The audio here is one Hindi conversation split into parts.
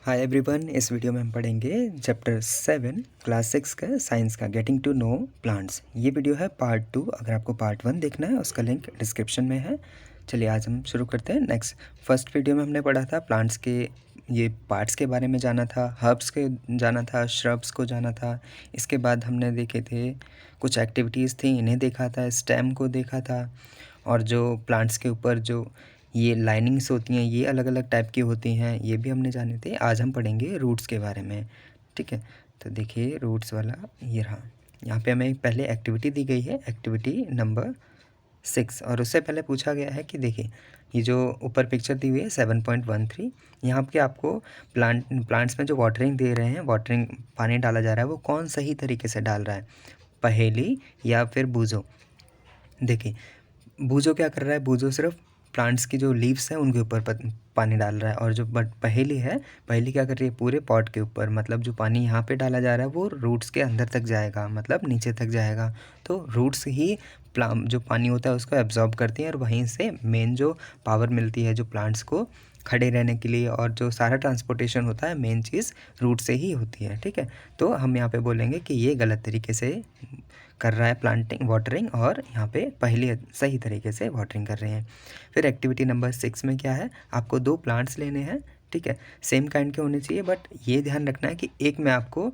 हाय एवरीवन, इस वीडियो में हम पढ़ेंगे चैप्टर 7 क्लास 6 का साइंस का गेटिंग टू नो प्लांट्स। ये वीडियो है पार्ट 2। अगर आपको पार्ट 1 देखना है उसका लिंक डिस्क्रिप्शन में है। चलिए आज हम शुरू करते हैं। नेक्स्ट फर्स्ट वीडियो में हमने पढ़ा था प्लांट्स के ये पार्ट्स के बारे में जाना था, हर्ब्स के जाना था, श्रब्स को जाना था। इसके बाद हमने देखे थे कुछ एक्टिविटीज़ थी, इन्हें देखा था, स्टेम को देखा था, और जो प्लांट्स के ऊपर जो ये लाइनिंग्स होती हैं ये अलग अलग टाइप की होती हैं, ये भी हमने जाने थे। आज हम पढ़ेंगे रूट्स के बारे में। ठीक है, तो देखिए रूट्स वाला ये रहा। यहाँ पे हमें पहले एक्टिविटी दी गई है, एक्टिविटी नंबर 6, और उससे पहले पूछा गया है कि देखिए ये जो ऊपर पिक्चर दी हुई है 7.13, यहाँ पे आपको प्लांट्स में जो वाटरिंग दे रहे हैं, वाटरिंग पानी डाला जा रहा है, वो कौन सही तरीके से डाल रहा है, पहेली या फिर बूजो। देखिए बूजो क्या कर रहा है, बूजो सिर्फ प्लांट्स की जो लीव्स हैं उनके ऊपर पानी डाल रहा है, और जो बट पहेली है, पहेली क्या कर रही है, पूरे पॉट के ऊपर, मतलब जो पानी यहाँ पे डाला जा रहा है वो रूट्स के अंदर तक जाएगा, मतलब नीचे तक जाएगा। तो रूट्स ही जो पानी होता है उसको एब्जॉर्ब करती हैं, और वहीं से मेन जो पावर मिलती है जो प्लांट्स को खड़े रहने के लिए, और जो सारा ट्रांसपोर्टेशन होता है मेन चीज़ रूट से ही होती है। ठीक है, तो हम यहाँ पे बोलेंगे कि ये गलत तरीके से कर रहा है प्लांटिंग वाटरिंग, और यहाँ पे पहले सही तरीके से वाटरिंग कर रहे हैं। फिर एक्टिविटी नंबर 6 में क्या है, आपको 2 प्लांट्स लेने हैं। ठीक है, सेम काइंड के होने चाहिए, बट ये ध्यान रखना है कि एक में आपको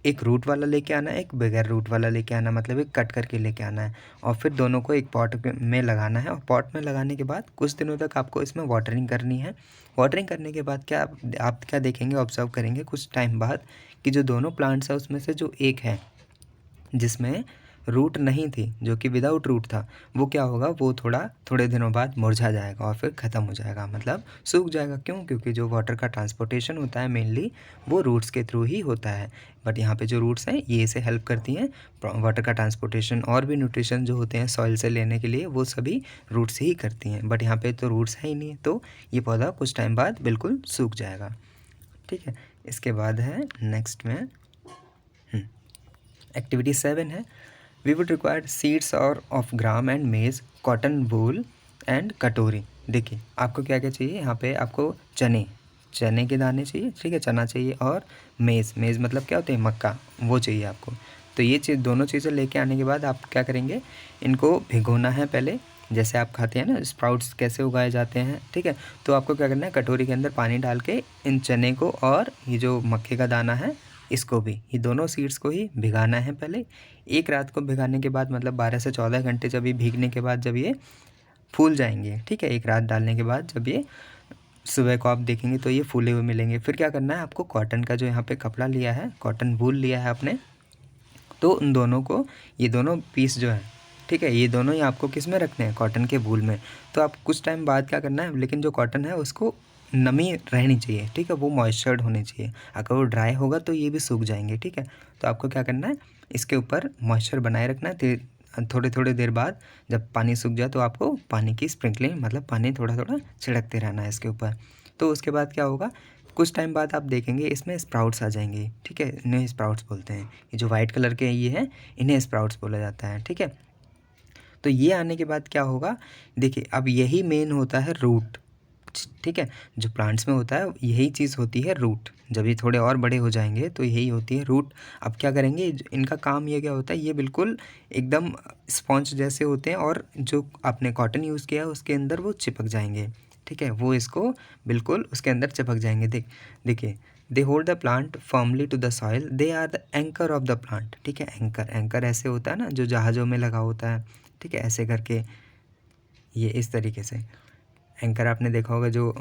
एक रूट वाला लेके आना है, एक बगैर रूट वाला लेके आना, मतलब एक कट करके लेके आना है, और फिर दोनों को एक पॉट में लगाना है। और पॉट में लगाने के बाद कुछ दिनों तक आपको इसमें वाटरिंग करनी है। वाटरिंग करने के बाद क्या आप क्या देखेंगे, ऑब्जर्व करेंगे कुछ टाइम बाद कि जो दोनों प्लांट्स है उसमें से जो एक है जिसमें रूट नहीं थी, जो कि विदाउट रूट था, वो क्या होगा, वो थोड़े दिनों बाद मुरझा जाएगा और फिर ख़त्म हो जाएगा, मतलब सूख जाएगा। क्यों? क्योंकि जो वाटर का ट्रांसपोर्टेशन होता है मेनली वो रूट्स के थ्रू ही होता है। बट यहाँ पे जो रूट्स हैं ये इसे हेल्प करती हैं वाटर का ट्रांसपोर्टेशन, और भी न्यूट्रिशन जो होते हैं सॉइल से लेने के लिए वो सभी रूट्स ही करती हैं। बट यहाँ पे तो रूट्स है ही नहीं, तो ये पौधा कुछ टाइम बाद बिल्कुल सूख जाएगा। ठीक है, इसके बाद है नेक्स्ट में एक्टिविटी 7 है, वी वुड रिक्वायर सीड्स और ऑफ ग्राम एंड मेज, कॉटन, वूल एंड कटोरी। देखिए आपको क्या क्या चाहिए, यहाँ पे आपको चने के दाने चाहिए। ठीक है, चना चाहिए, और मेज़ मतलब क्या होते हैं, मक्का, वो चाहिए आपको। तो ये चीज़ दोनों चीज़ें लेके आने के बाद आप क्या करेंगे, इनको भिगोना है पहले, जैसे आप खाते हैं ना स्प्राउट्स कैसे उगाए जाते हैं। ठीक है, तो आपको क्या करना है, कटोरी के अंदर पानी डाल के इन चने को और ये जो मक्के का दाना है इसको भी, ये दोनों सीड्स को ही भिगाना है पहले। एक रात को भिगाने के बाद, मतलब 12 से 14 घंटे जब ये भीगने के बाद जब ये फूल जाएंगे, ठीक है, एक रात डालने के बाद जब ये सुबह को आप देखेंगे तो ये फूले हुए मिलेंगे। फिर क्या करना है आपको, कॉटन का जो यहाँ पे कपड़ा लिया है, कॉटन वूल लिया है आपने, तो उन दोनों को, ये दोनों पीस जो है, ठीक है, ये दोनों ही आपको किस में रखने हैं, कॉटन के वूल में। तो आप कुछ टाइम बाद क्या करना है, लेकिन जो कॉटन है उसको नमी रहनी चाहिए। ठीक है, वो मॉइस्चर्ड होनी चाहिए, अगर वो ड्राई होगा तो ये भी सूख जाएंगे। ठीक है, तो आपको क्या करना है, इसके ऊपर मॉइस्चर बनाए रखना है। थोड़े देर बाद जब पानी सूख जाए तो आपको पानी की स्प्रिंकलिंग, मतलब पानी थोड़ा थोड़ा छिड़कते रहना है इसके ऊपर। तो उसके बाद क्या होगा, कुछ टाइम बाद आप देखेंगे इसमें स्प्राउट्स आ जाएंगे। ठीक है, इन्हें स्प्राउट्स बोलते हैं, ये जो वाइट कलर के ये हैं इन्हें स्प्राउट्स बोला जाता है। ठीक है, तो ये आने के बाद क्या होगा, देखिए अब यही मेन होता है रूट। ठीक है, जो प्लांट्स में होता है यही चीज़ होती है रूट। जब ये थोड़े और बड़े हो जाएंगे तो यही होती है रूट। अब क्या करेंगे, इनका काम ये क्या होता है, ये बिल्कुल एकदम स्पॉन्ज जैसे होते हैं, और जो आपने कॉटन यूज़ किया है उसके अंदर वो चिपक जाएंगे। ठीक है, वो इसको बिल्कुल उसके अंदर चिपक जाएंगे। देखिए they hold the plant firmly to the soil, they are the anchor of the plant. ठीक है, एंकर ऐसे होता है ना जो जहाज़ों में लगा होता है। ठीक है, ऐसे करके ये इस तरीके से एंकर आपने देखा होगा जो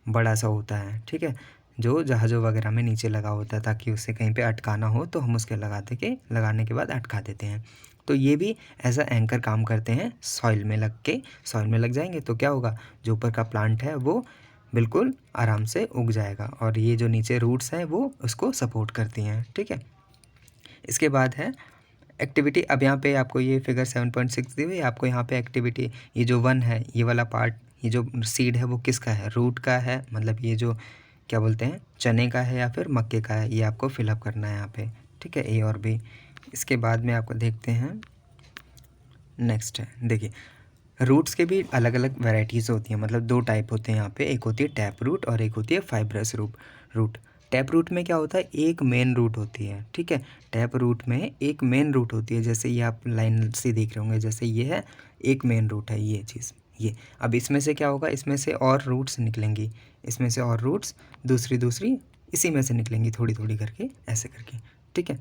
बड़ा सा होता है। ठीक है, जो जहाज़ों वगैरह में नीचे लगा होता है ताकि उसे कहीं पे अटकाना हो तो हम उसके लगाने के बाद अटका देते हैं। तो ये भी ऐसा एंकर काम करते हैं, सॉइल में लग जाएंगे तो क्या होगा, जो ऊपर का प्लांट है वो बिल्कुल आराम से उग जाएगा, और ये जो नीचे रूट्स हैं वो उसको सपोर्ट करती हैं। ठीक है, इसके बाद है एक्टिविटी। अब यहाँ पे आपको ये फिगर 7.6 दी हुई है, आपको यहाँ पे एक्टिविटी ये जो 1 है, ये वाला पार्ट, ये जो सीड है वो किसका है, रूट का है, मतलब ये जो क्या बोलते हैं चने का है या फिर मक्के का है, ये आपको फिलअप करना है यहाँ पे। ठीक है, ए और बी। इसके बाद में आपको देखते हैं नेक्स्ट है, देखिए रूट्स के भी अलग अलग वैरायटीज़ होती हैं, मतलब दो टाइप होते हैं यहाँ पे, एक होती है टैप रूट और एक होती है फाइब्रस रूट। टैप रूट में क्या होता है, एक मेन रूट होती है, ठीक है। टैप रूट में एक मेन रूट होती है, जैसे ये आप लाइन से देख रहे होंगे, जैसे ये है एक मेन रूट है ये चीज़, ये। अब इसमें से क्या होगा, इसमें से और रूट्स निकलेंगी, इसमें से और रूट्स दूसरी इसी में से निकलेंगी थोड़ी थोड़ी करके, ऐसे करके, ठीक है।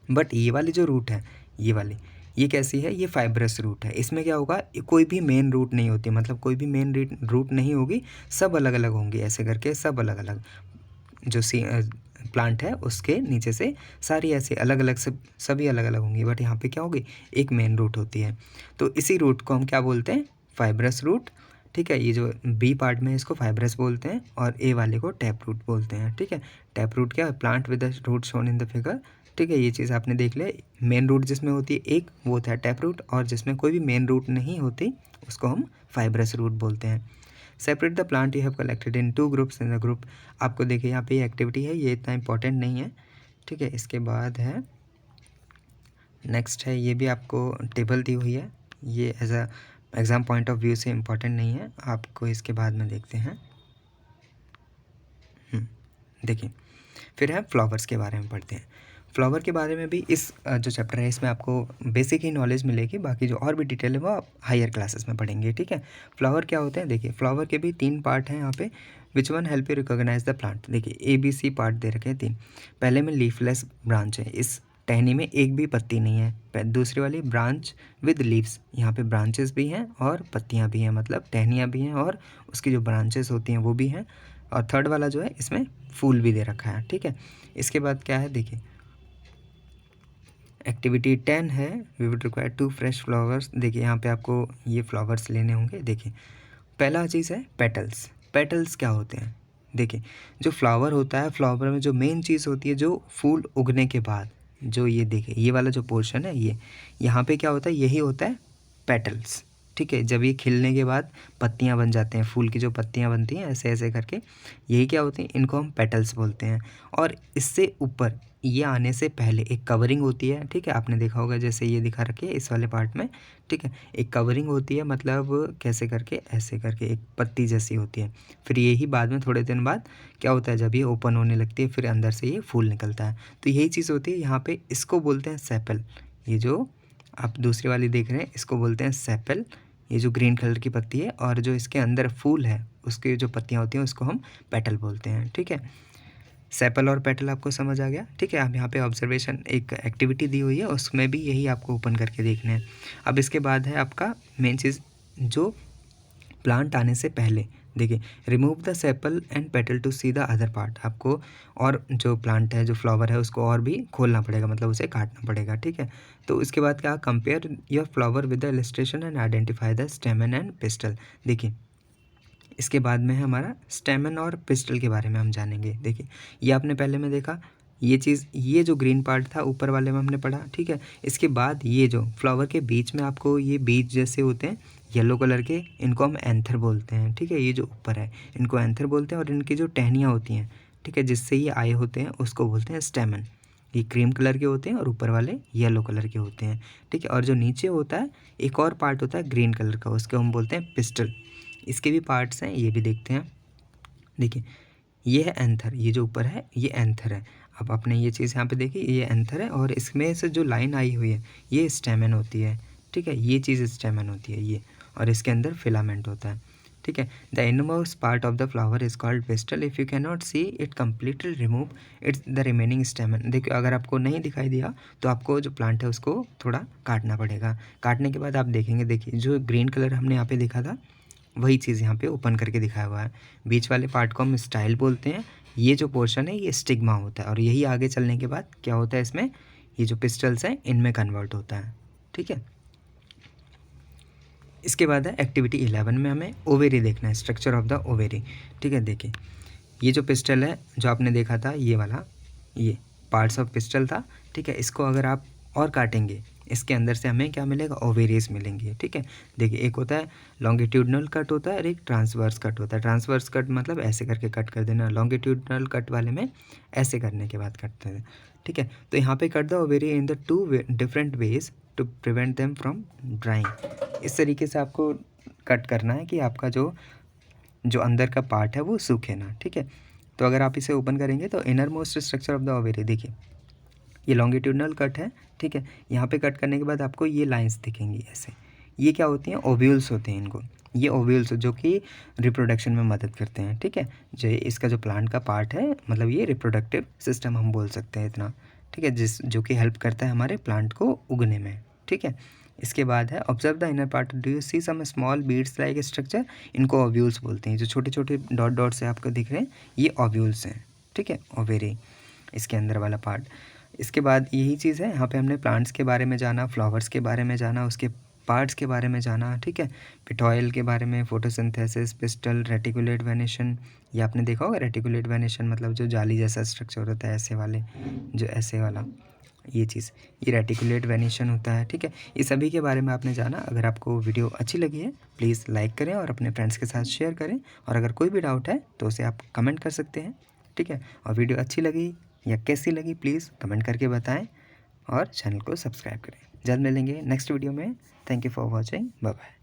बट ये वाली जो रूट है, ये वाली, ये कैसी है, ये फाइब्रस रूट है। इसमें क्या होगा, कोई भी मेन रूट नहीं होती, मतलब कोई भी मेन रूट नहीं होगी, सब अलग अलग होंगी, ऐसे करके सब अलग अलग। जो प्लांट है उसके नीचे से सारी ऐसे अलग अलग सभी अलग अलग होंगी, बट यहाँ पे क्या होगी, एक मेन रूट होती है। तो इसी रूट को हम क्या बोलते हैं, फाइब्रस रूट, ठीक है। ये जो बी पार्ट में इसको फाइब्रस बोलते हैं और ए वाले को टैप रूट बोलते हैं, ठीक है। टैप रूट क्या, plant with the root shown in the figure, ठीक है। ये चीज़ आपने देख लिया, मेन रूट जिसमें होती है एक, वो होता है टैप रूट, और जिसमें कोई भी मेन रूट नहीं होती उसको हम फाइब्रस रूट बोलते हैं। Separate the plant you have collected in 2 groups in the group. आपको देखिए यहाँ पे ये एक्टिविटी है, ये इतना इंपॉर्टेंट नहीं है, ठीक है। इसके बाद है नेक्स्ट है, ये भी आपको टेबल दी हुई है, ये as a exam point of view से इम्पॉर्टेंट नहीं है, आपको इसके बाद में देखते हैं। देखिए, फिर है फ्लावर्स के बारे में पढ़ते हैं। फ्लावर के बारे में भी इस जो चैप्टर है इसमें आपको बेसिक ही नॉलेज मिलेगी, बाकी जो और भी डिटेल है वो आप हायर क्लासेस में पढ़ेंगे, ठीक है। फ्लावर क्या होते हैं, देखिए फ्लावर के भी 3 पार्ट हैं यहाँ पे। Which one help you recognise the plant, देखिए ABC पार्ट दे रखे हैं 3। पहले में लीफलेस ब्रांच है, इस टहनी में एक भी पत्ती नहीं है। दूसरी वाली ब्रांच विद लीव्स, यहाँ पे ब्रांचेस भी हैं और पत्तियाँ भी हैं, मतलब टहनियाँ भी हैं और उसकी जो ब्रांचेस होती हैं वो भी हैं। और थर्ड वाला जो है इसमें फूल भी दे रखा है, ठीक है। इसके बाद क्या है, देखिए एक्टिविटी 10 है, we would require 2 fresh flowers. देखिए यहाँ पे आपको ये फ्लावर्स लेने होंगे। देखिए पहला चीज़ है पेटल्स। पेटल्स क्या होते हैं, देखिए जो फ्लावर होता है, फ्लावर में जो मेन चीज़ होती है, जो फूल उगने के बाद जो ये देखिए ये वाला जो पोर्शन है, ये यहाँ पे क्या होता है, यही होता है पेटल्स, ठीक है। जब ये खिलने के बाद पत्तियाँ बन जाते हैं, फूल की जो पत्तियाँ बनती हैं ऐसे ऐसे करके, यही क्या होती हैं, इनको हम पेटल्स बोलते हैं। और इससे ऊपर ये आने से पहले एक कवरिंग होती है, ठीक है। आपने देखा होगा जैसे ये दिखा रखी है इस वाले पार्ट में, ठीक है। एक कवरिंग होती है, मतलब कैसे करके, ऐसे करके एक पत्ती जैसी होती है। फिर यही बाद में थोड़े दिन बाद क्या होता है, जब ये ओपन होने लगती है फिर अंदर से ये फूल निकलता है। तो यही चीज़ होती है यहाँ पे, इसको बोलते हैं सेपल। ये जो आप दूसरी वाली देख रहे हैं इसको बोलते हैं सेपल, ये जो ग्रीन कलर की पत्ती है, और जो इसके अंदर फूल है उसके जो पत्तियाँ होती हैं उसको हम पेटल बोलते हैं, ठीक है। सेपल और पेटल आपको समझ आ गया, ठीक है। आप यहाँ पे ऑब्जर्वेशन एक एक्टिविटी दी हुई है, उसमें भी यही आपको ओपन करके देखना है। अब इसके बाद है आपका मेन चीज़, जो प्लांट आने से पहले, देखिए remove the sepal and petal to see the other part. आपको और जो प्लांट है, जो फ्लावर है, उसको और भी खोलना पड़ेगा, मतलब उसे काटना पड़ेगा, ठीक है। तो इसके बाद क्या, compare your flower with the illustration and identify the स्टेमन and pistol. देखिए इसके बाद में है हमारा स्टेमन और पिस्टल के बारे में हम जानेंगे। देखिए ये आपने पहले में देखा, ये चीज़, ये जो ग्रीन पार्ट था ऊपर वाले में हमने पढ़ा, ठीक है। इसके बाद ये जो फ्लावर के बीच में आपको ये बीज जैसे होते हैं येलो कलर के, इनको हम एंथर बोलते हैं, ठीक है। ये जो ऊपर है इनको एंथर बोलते हैं, और इनकी जो टहनियाँ होती हैं, ठीक है, जिससे ये आए होते हैं उसको बोलते हैं स्टेमन। ये क्रीम कलर के होते हैं और ऊपर वाले येलो कलर के होते हैं, ठीक है। और जो नीचे होता है एक और पार्ट होता है ग्रीन कलर का, उसको हम बोलते हैं पिस्टल। इसके भी पार्ट्स हैं, ये भी देखते हैं। देखिए ये है एंथर, ये जो ऊपर है ये एंथर है। अब आपने ये चीज़ यहाँ पे देखी, ये एंथर है, और इसमें से जो लाइन आई हुई है ये स्टेमन होती है, ठीक है। ये चीज़ स्टेमन होती है ये, और इसके अंदर फिलामेंट होता है, ठीक है। The inmost part of the flower is called pastel. If you can not see it completely remove it's the remaining स्टेमन। देखिए अगर आपको नहीं दिखाई दिया तो आपको जो प्लांट है उसको थोड़ा काटना पड़ेगा। काटने के बाद आप देखेंगे, देखिए जो ग्रीन कलर हमने यहाँ पे देखा था वही चीज़ यहाँ पे ओपन करके दिखाया हुआ है। बीच वाले पार्ट को हम स्टाइल बोलते हैं, ये जो पोर्शन है ये स्टिग्मा होता है, और यही आगे चलने के बाद क्या होता है, इसमें ये जो पिस्टल्स हैं इनमें कन्वर्ट होता है, ठीक है। इसके बाद है एक्टिविटी 11 में हमें ओवेरी देखना है, स्ट्रक्चर ऑफ द ओवेरी, ठीक है। देखिए ये जो पिस्टल है जो आपने देखा था, ये वाला, ये पार्ट्स ऑफ पिस्टल था, ठीक है। इसको अगर आप और काटेंगे इसके अंदर से हमें क्या मिलेगा, ओवेरीज मिलेंगी, ठीक है। देखिए एक होता है लॉन्गिट्यूडनल कट होता है और एक ट्रांसवर्स कट होता है। ट्रांसवर्स कट मतलब ऐसे करके कट कर देना, लॉन्गिट्यूडनल कट वाले में ऐसे करने के बाद कट देना, ठीक है। तो यहाँ पे cut the ovary in the 2 different ways to prevent them from drying. इस तरीके से आपको कट करना है कि आपका जो अंदर का पार्ट है वो सूखे ना, ठीक है। तो अगर आप इसे ओपन करेंगे तो inner most structure of the ovary, देखिए ये लॉन्गिट्यूडनल कट है, ठीक है। यहाँ पे कट करने के बाद आपको ये लाइंस दिखेंगी ऐसे, ये क्या होती हैं, ओव्यूल्स होते हैं इनको। ये ओव्यूल्स जो कि रिप्रोडक्शन में मदद करते हैं, ठीक है। जो इसका जो प्लांट का पार्ट है, मतलब ये रिप्रोडक्टिव सिस्टम हम बोल सकते हैं इतना, ठीक है, जो कि हेल्प करता है हमारे प्लांट को उगने में, ठीक है। इसके बाद है observe the inner part, do you see some small beads like structure, इनको ओव्यूल्स बोलते हैं। जो छोटे छोटे डॉट डॉट से आपको दिख रहे हैं ये ओव्यूल्स हैं, ठीक है, ओवेरी, इसके अंदर वाला पार्ट। इसके बाद यही चीज़ है, यहाँ पे हमने प्लांट्स के बारे में जाना, फ्लावर्स के बारे में जाना, उसके पार्ट्स के बारे में जाना, ठीक है। पिटॉयल के बारे में, फोटोसिंथेसिस, पिस्टल, रेटिकुलेट वेनेशन, ये आपने देखा होगा रेटिकुलेट वेनेशन मतलब जो जाली जैसा स्ट्रक्चर होता है ऐसे वाले, जो ऐसे वाला ये चीज़, ये रेटिकुलेट वेनेशन होता है, ठीक है। ये सभी के बारे में आपने जाना। अगर आपको वीडियो अच्छी लगी है प्लीज़ लाइक करें और अपने फ्रेंड्स के साथ शेयर करें, और अगर कोई भी डाउट है तो उसे आप कमेंट कर सकते हैं, ठीक है। और वीडियो अच्छी लगी या कैसी लगी प्लीज़ कमेंट करके बताएं और चैनल को सब्सक्राइब करें। जल्द मिलेंगे नेक्स्ट वीडियो में। Thank you for watching, bye bye.